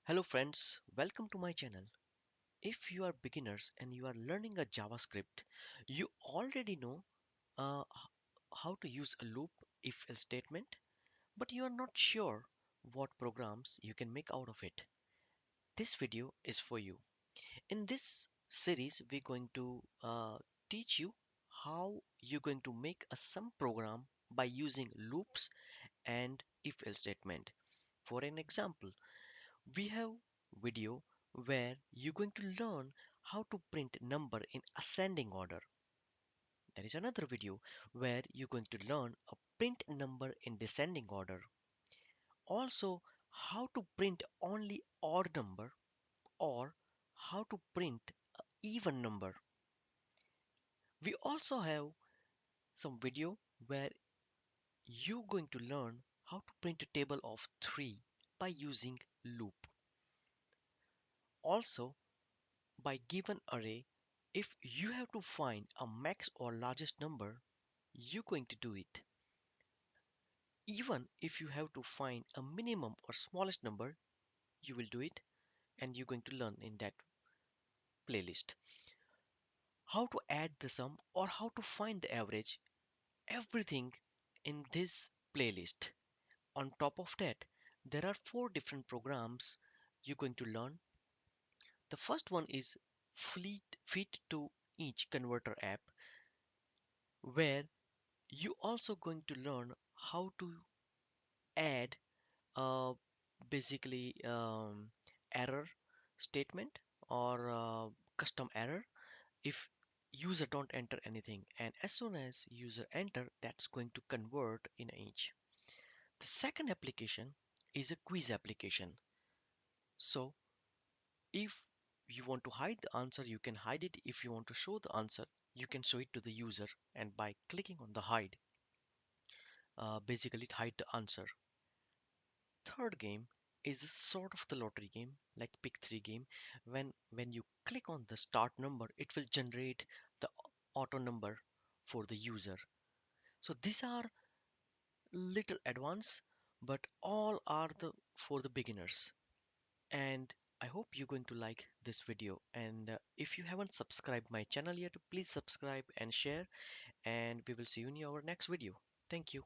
Hello friends, welcome to my channel. If you are beginners and you are learning a JavaScript, you already know how to use a loop if-else statement, but you are not sure what programs you can make out of it. This video is for you. In this series, we're going to teach you how you're going to make a sum program by using loops and if-else statement. For an example, we have video where you're going to learn how to print number in ascending order. There is another video where you're going to learn a print number in descending order. Also, how to print only odd number or how to print a even number. We also have some video where you're going to learn how to print a table of 3 by using loop. Also, by given array, if you have to find a max or largest number, you're going to do it. Even if you have to find a minimum or smallest number, you will do it, and you're going to learn in that playlist. How to add the sum or how to find the average, everything in this playlist. On top of that, there are 4 different programs you're going to learn. The first one is Fit to Each Converter app, where you also going to learn how to add uh, basically error statement or custom error if user don't enter anything, and as soon as user enter, that's going to convert in each. The second application is a quiz application. So if you want to hide the answer, you can hide it. If you want to show the answer, you can show it to the user, and by clicking on the hide, basically it hide the answer. Third game is a sort of the lottery game, like pick 3 game. When you click on the start number, it will generate the auto number for the user. So these are little advanced, but all are the for the beginners. And I hope you're going to like this video. And if you haven't subscribed my channel yet, please subscribe and share. And we will see you in our next video. Thank you.